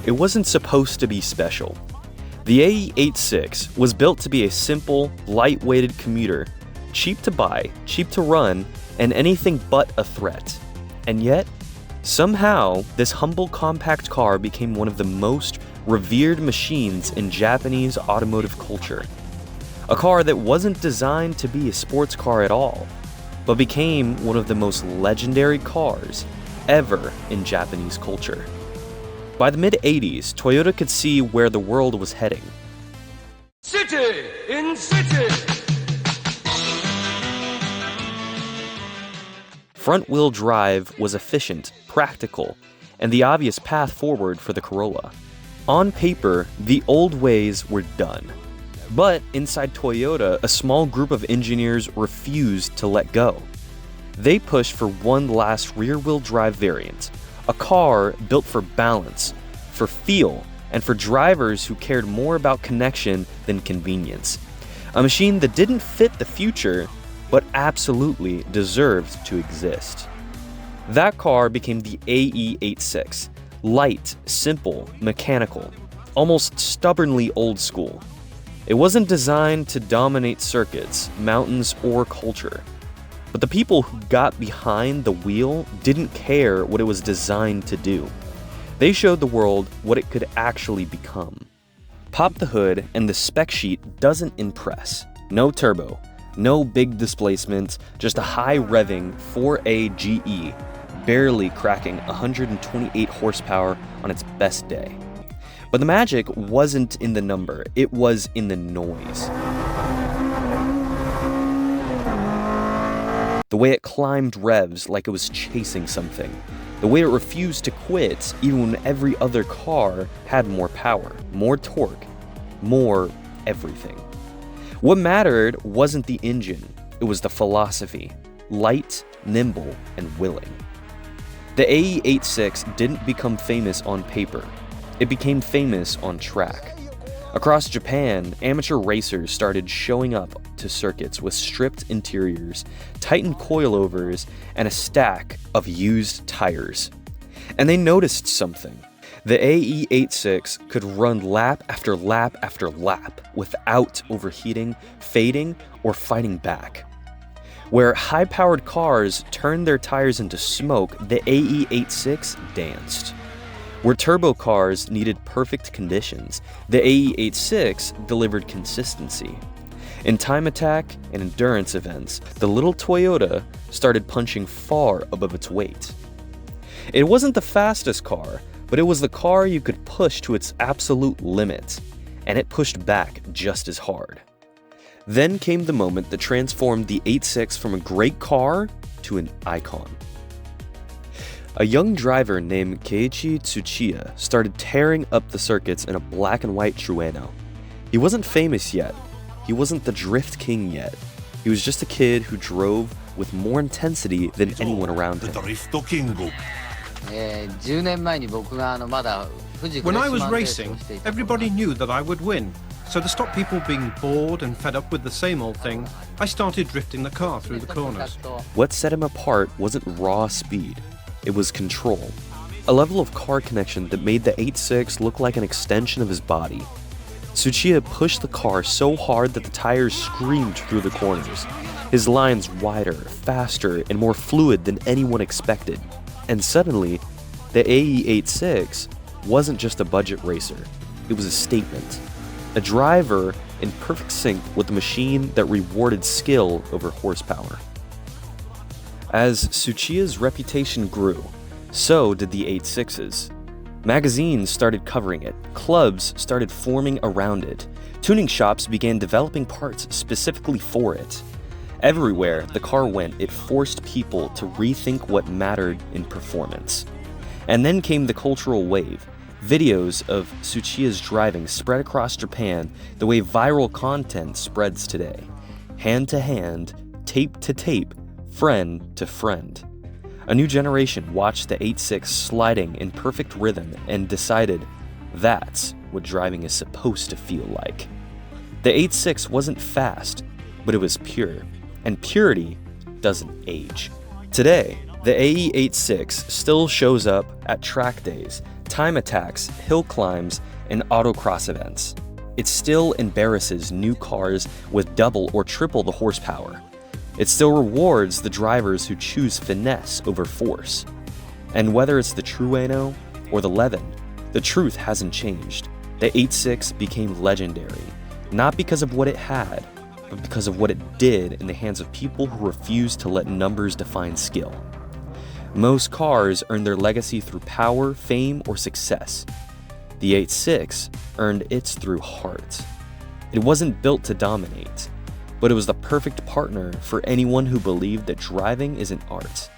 it wasn't supposed to be special. The AE86 was built to be a simple, light-weighted commuter, cheap to buy, cheap to run, and anything but a threat. And yet, somehow, this humble compact car became one of the most revered machines in Japanese automotive culture. A car that wasn't designed to be a sports car at all, but became one of the most legendary cars ever in Japanese culture. By the mid-80s, Toyota could see where the world was heading. City in city! Front-wheel drive was efficient, practical, and the obvious path forward for the Corolla. On paper, the old ways were done. But inside Toyota, a small group of engineers refused to let go. They pushed for one last rear-wheel drive variant, a car built for balance, for feel, and for drivers who cared more about connection than convenience. A machine that didn't fit the future, but absolutely deserved to exist. That car became the AE86, light, simple, mechanical, almost stubbornly old school. It wasn't designed to dominate circuits, mountains, or culture. But the people who got behind the wheel didn't care what it was designed to do. They showed the world what it could actually become. Pop the hood and the spec sheet doesn't impress. No turbo, no big displacement, just a high-revving 4A GE, barely cracking 128 horsepower on its best day. But the magic wasn't in the number, it was in the noise. The way it climbed revs like it was chasing something. The way it refused to quit even when every other car had more power, more torque, more everything. What mattered wasn't the engine, it was the philosophy. Light, nimble, and willing. The AE86 didn't become famous on paper. It became famous on track. Across Japan, amateur racers started showing up to circuits with stripped interiors, tightened coilovers, and a stack of used tires. And they noticed something. The AE86 could run lap after lap after lap without overheating, fading, or fighting back. Where high-powered cars turned their tires into smoke, the AE86 danced. Where turbo cars needed perfect conditions, the AE86 delivered consistency. In time attack and endurance events, the little Toyota started punching far above its weight. It wasn't the fastest car, but it was the car you could push to its absolute limit, and it pushed back just as hard. Then came the moment that transformed the 86 from a great car to an icon. A young driver named Keiichi Tsuchiya started tearing up the circuits in a black and white Trueno. He wasn't famous yet. He wasn't the drift king yet. He was just a kid who drove with more intensity than anyone around him. When I was racing, everybody knew that I would win. So to stop people being bored and fed up with the same old thing, I started drifting the car through the corners. What set him apart wasn't raw speed. It was control. A level of car connection that made the 86 look like an extension of his body. Tsuchiya pushed the car so hard that the tires screamed through the corners. His lines wider, faster, and more fluid than anyone expected. And suddenly, the AE86 wasn't just a budget racer. It was a statement. A driver in perfect sync with a machine that rewarded skill over horsepower. As Tsuchiya's reputation grew, so did the 86's. Magazines started covering it, clubs started forming around it, tuning shops began developing parts specifically for it. Everywhere the car went, it forced people to rethink what mattered in performance. And then came the cultural wave. Videos of Tsuchiya's driving spread across Japan the way viral content spreads today. Hand to hand, tape to tape, friend to friend. A new generation watched the 86 sliding in perfect rhythm and decided that's what driving is supposed to feel like. The 86 wasn't fast, but it was pure, and purity doesn't age. Today, the AE86 still shows up at track days, time attacks, hill climbs, and autocross events. It still embarrasses new cars with double or triple the horsepower. It still rewards the drivers who choose finesse over force. And whether it's the Trueno or the Levin, the truth hasn't changed. The 86 became legendary, not because of what it had, but because of what it did in the hands of people who refused to let numbers define skill. Most cars earn their legacy through power, fame, or success. The 86 earned its through heart. It wasn't built to dominate, but it was the perfect partner for anyone who believed that driving is an art.